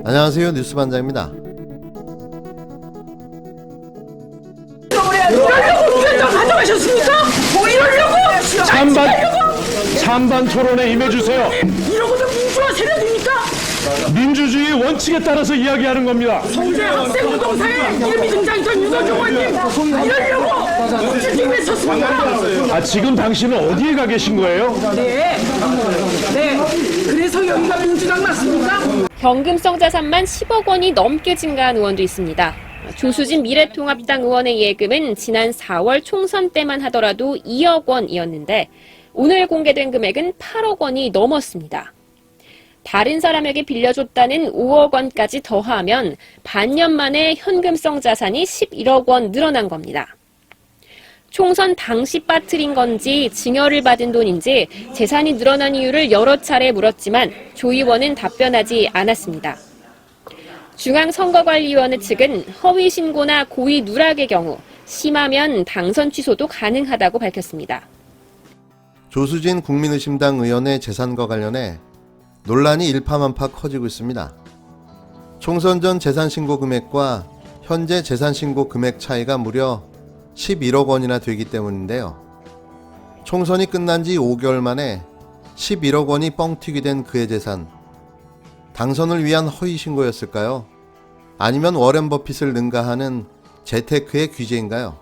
안녕하세요, 뉴스반장입니다. 이러려고 위원장 가져가셨습니까? 뭐 이러려고? 찬반 토론에 임해주세요. 이러고도 민주화 세력입니까? 민주주의 원칙에 따라서 이야기하는 겁니다. 서울대 학생운동사에 이름이 등장했던 유도경 의원님 이러려고 민주주의에 섰습니까? 지금 당신은 어디에 가 계신 거예요? 네, 그래서 여기가 민주당 맞습니까? 현금성 자산만 10억 원이 넘게 증가한 의원도 있습니다. 조수진 미래통합당 의원의 예금은 지난 4월 총선 때만 하더라도 2억 원이었는데 오늘 공개된 금액은 8억 원이 넘었습니다. 다른 사람에게 빌려줬다는 5억 원까지 더하면 반년 만에 현금성 자산이 11억 원 늘어난 겁니다. 총선 당시 빠뜨린 건지 증여를 받은 돈인지 재산이 늘어난 이유를 여러 차례 물었지만 조 의원은 답변하지 않았습니다. 중앙선거관리위원회 측은 허위 신고나 고의 누락의 경우 심하면 당선 취소도 가능하다고 밝혔습니다. 조수진 국민의힘당 의원의 재산과 관련해 논란이 일파만파 커지고 있습니다. 총선 전 재산신고 금액과 현재 재산신고 금액 차이가 무려 11억 원이나 되기 때문인데요. 총선이 끝난 지 5개월 만에 11억 원이 뻥튀기 된 그의 재산. 당선을 위한 허위 신고였을까요? 아니면 워렌 버핏을 능가하는 재테크의 귀재인가요?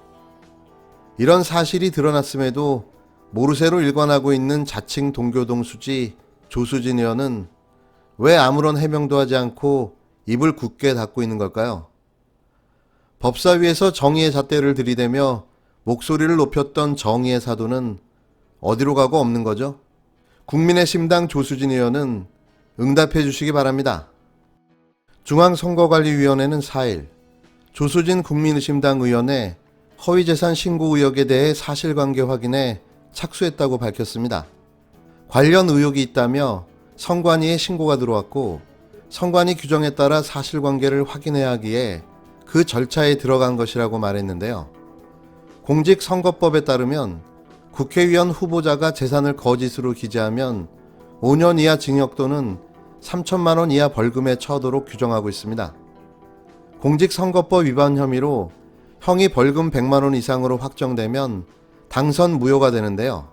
이런 사실이 드러났음에도 모르쇠로 일관하고 있는 자칭 동교동 수지 조수진 의원은 왜 아무런 해명도 하지 않고 입을 굳게 닫고 있는 걸까요? 법사위에서 정의의 잣대를 들이대며 목소리를 높였던 정의의 사도는 어디로 가고 없는 거죠? 국민의힘당 조수진 의원은 응답해 주시기 바랍니다. 중앙선거관리위원회는 4일 조수진 국민의힘당 의원의 허위재산 신고 의혹에 대해 사실관계 확인에 착수했다고 밝혔습니다. 관련 의혹이 있다며 선관위에 신고가 들어왔고 선관위 규정에 따라 사실관계를 확인해야 하기에 그 절차에 들어간 것이라고 말했는데요. 공직선거법에 따르면 국회의원 후보자가 재산을 거짓으로 기재하면 5년 이하 징역 또는 3천만 원 이하 벌금에 처하도록 규정하고 있습니다. 공직선거법 위반 혐의로 형이 벌금 100만 원 이상으로 확정되면 당선 무효가 되는데요.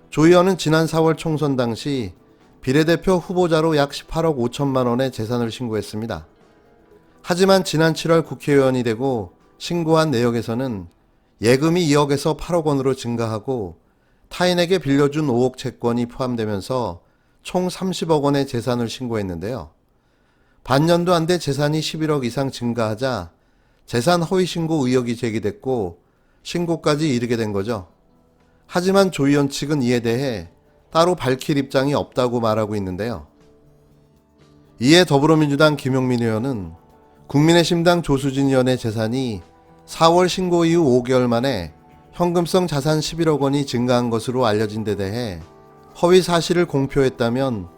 조 의원은 지난 4월 총선 당시 비례대표 후보자로 약 18억 5천만 원의 재산을 신고했습니다. 하지만 지난 7월 국회의원이 되고 신고한 내역에서는 예금이 2억에서 8억 원으로 증가하고 타인에게 빌려준 5억 채권이 포함되면서 총 30억 원의 재산을 신고했는데요. 반년도 안 돼 재산이 11억 이상 증가하자 재산 허위 신고 의혹이 제기됐고 신고까지 이르게 된 거죠. 하지만 조 의원 측은 이에 대해 따로 밝힐 입장이 없다고 말하고 있는데요. 이에 더불어민주당 김용민 의원은 국민의힘당 조수진 의원의 재산이 4월 신고 이후 5개월 만에 현금성 자산 11억 원이 증가한 것으로 알려진 데 대해 허위 사실을 공표했다면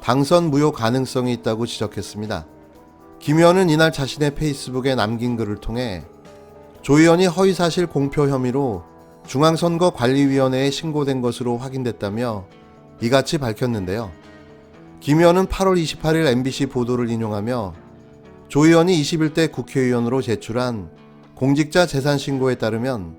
당선 무효 가능성이 있다고 지적했습니다. 김 의원은 이날 자신의 페이스북에 남긴 글을 통해 조 의원이 허위 사실 공표 혐의로 중앙선거관리위원회에 신고된 것으로 확인됐다며 이같이 밝혔는데요. 김 의원은 8월 28일 MBC 보도를 인용하며 조 의원이 21대 국회의원으로 제출한 공직자 재산 신고에 따르면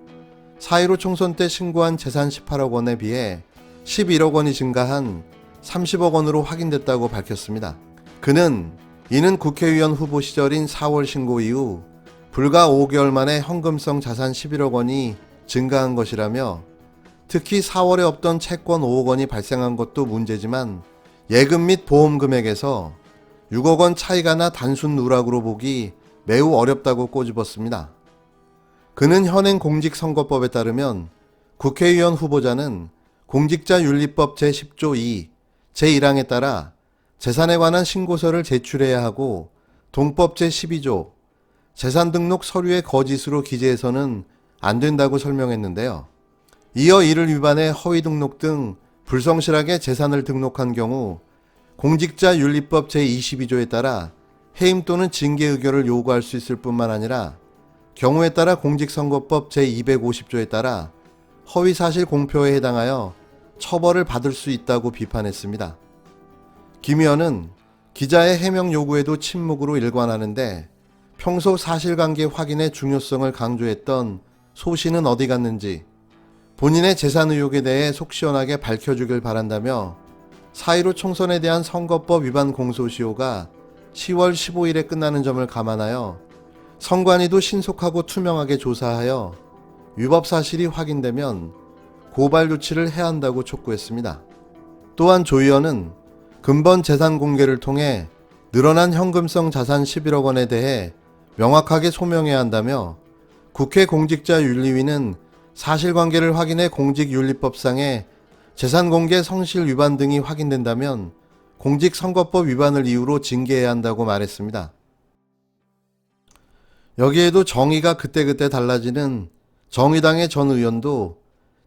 4.15 총선 때 신고한 재산 18억 원에 비해 11억 원이 증가한 30억 원으로 확인됐다고 밝혔습니다. 그는 이는 국회의원 후보 시절인 4월 신고 이후 불과 5개월 만에 현금성 자산 11억 원이 증가한 것이라며 특히 4월에 없던 채권 5억 원이 발생한 것도 문제지만 예금 및 보험 금액에서 6억 원 차이가 나 단순 누락으로 보기 매우 어렵다고 꼬집었습니다. 그는 현행 공직선거법에 따르면 국회의원 후보자는 공직자윤리법 제10조 2, 제1항에 따라 재산에 관한 신고서를 제출해야 하고 동법 제12조 재산 등록 서류의 거짓으로 기재해서는 안 된다고 설명했는데요. 이어 이를 위반해 허위 등록 등 불성실하게 재산을 등록한 경우 공직자윤리법 제22조에 따라 해임 또는 징계 의결을 요구할 수 있을 뿐만 아니라 경우에 따라 공직선거법 제250조에 따라 허위사실 공표에 해당하여 처벌을 받을 수 있다고 비판했습니다. 김 의원은 기자의 해명 요구에도 침묵으로 일관하는데 평소 사실관계 확인의 중요성을 강조했던 소 씨는 어디 갔는지 본인의 재산 의혹에 대해 속 시원하게 밝혀주길 바란다며 4.15 총선에 대한 선거법 위반 공소시효가 10월 15일에 끝나는 점을 감안하여 선관위도 신속하고 투명하게 조사하여 위법 사실이 확인되면 고발 조치를 해야 한다고 촉구했습니다. 또한 조 의원은 근본 재산 공개를 통해 늘어난 현금성 자산 11억 원에 대해 명확하게 소명해야 한다며 국회 공직자윤리위는 사실관계를 확인해 공직윤리법상의 재산공개 성실 위반 등이 확인된다면 공직선거법 위반을 이유로 징계해야 한다고 말했습니다. 여기에도 정의가 그때그때 달라지는 정의당의 전 의원도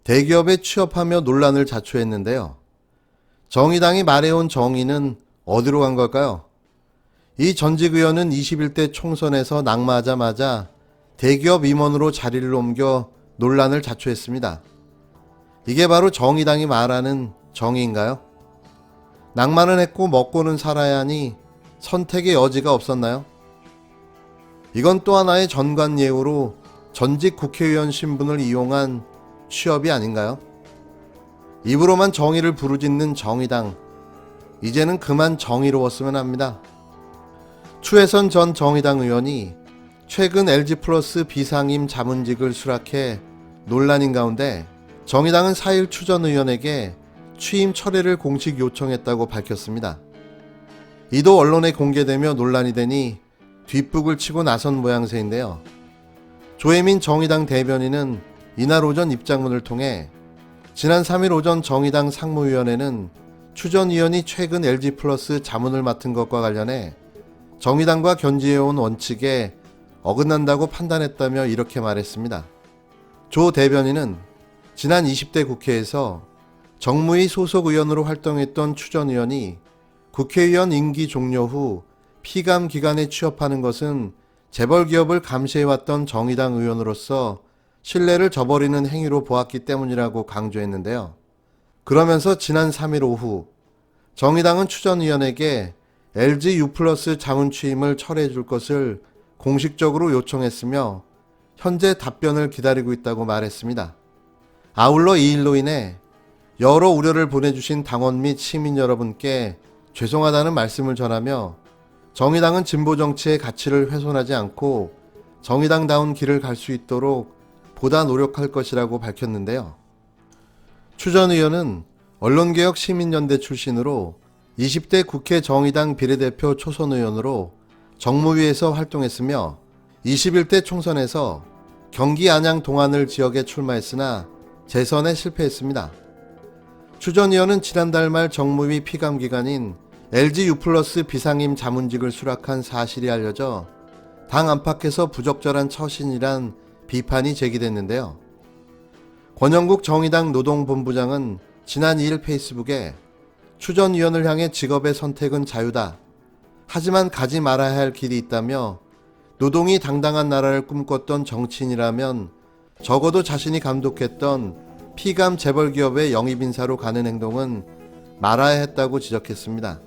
대기업에 취업하며 논란을 자초했는데요. 정의당이 말해온 정의는 어디로 간 걸까요? 이 전직 의원은 21대 총선에서 낙마하자마자 대기업 임원으로 자리를 옮겨 논란을 자초했습니다. 이게 바로 정의당이 말하는 정의인가요? 낭만은 했고 먹고는 살아야 하니 선택의 여지가 없었나요? 이건 또 하나의 전관예우로 전직 국회의원 신분을 이용한 취업이 아닌가요? 입으로만 정의를 부르짖는 정의당, 이제는 그만 정의로웠으면 합니다. 추혜선 전 정의당 의원이 최근 LG플러스 비상임 자문직을 수락해 논란인 가운데 정의당은 4일 추 전 의원에게 취임 철회를 공식 요청했다고 밝혔습니다. 이도 언론에 공개되며 논란이 되니 뒷북을 치고 나선 모양새인데요. 조혜민 정의당 대변인은 이날 오전 입장문을 통해 지난 3일 오전 정의당 상무위원회는 추 전 의원이 최근 LG플러스 자문을 맡은 것과 관련해 정의당과 견지해온 원칙에 어긋난다고 판단했다며 이렇게 말했습니다. 조 대변인은 지난 20대 국회에서 정무위 소속 의원으로 활동했던 추 전 의원이 국회의원 임기 종료 후 피감 기관에 취업하는 것은 재벌기업을 감시해왔던 정의당 의원으로서 신뢰를 저버리는 행위로 보았기 때문이라고 강조했는데요. 그러면서 지난 3일 오후 정의당은 추 전 의원에게 LG U+ 자문 취임을 철회해 줄 것을 공식적으로 요청했으며 현재 답변을 기다리고 있다고 말했습니다. 아울러 이 일로 인해 여러 우려를 보내주신 당원 및 시민 여러분께 죄송하다는 말씀을 전하며 정의당은 진보 정치의 가치를 훼손하지 않고 정의당다운 길을 갈 수 있도록 보다 노력할 것이라고 밝혔는데요. 추 전 의원은 언론개혁 시민연대 출신으로 20대 국회 정의당 비례대표 초선 의원으로 정무위에서 활동했으며 21대 총선에서 경기 안양 동안을 지역에 출마했으나 재선에 실패했습니다. 추 전 의원은 지난달 말 정무위 피감기관인 LG U+ 비상임 자문직을 수락한 사실이 알려져 당 안팎에서 부적절한 처신이란 비판이 제기됐는데요. 권영국 정의당 노동본부장은 지난 2일 페이스북에 추 전 의원을 향해 직업의 선택은 자유다. 하지만 가지 말아야 할 길이 있다며 노동이 당당한 나라를 꿈꿨던 정치인이라면 적어도 자신이 감독했던 피감 재벌기업의 영입인사로 가는 행동은 말아야 했다고 지적했습니다.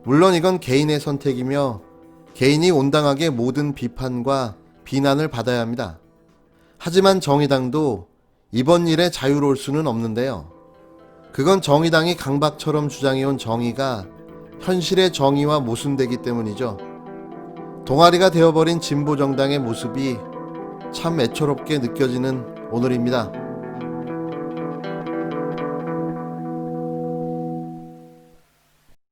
물론 이건 개인의 선택이며 개인이 온당하게 모든 비판과 비난을 받아야 합니다. 하지만 정의당도 이번 일에 자유로울 수는 없는데요. 그건 정의당이 강박처럼 주장해온 정의가 현실의 정의와 모순되기 때문이죠. 동아리가 되어버린 진보정당의 모습이 참 애처롭게 느껴지는 오늘입니다.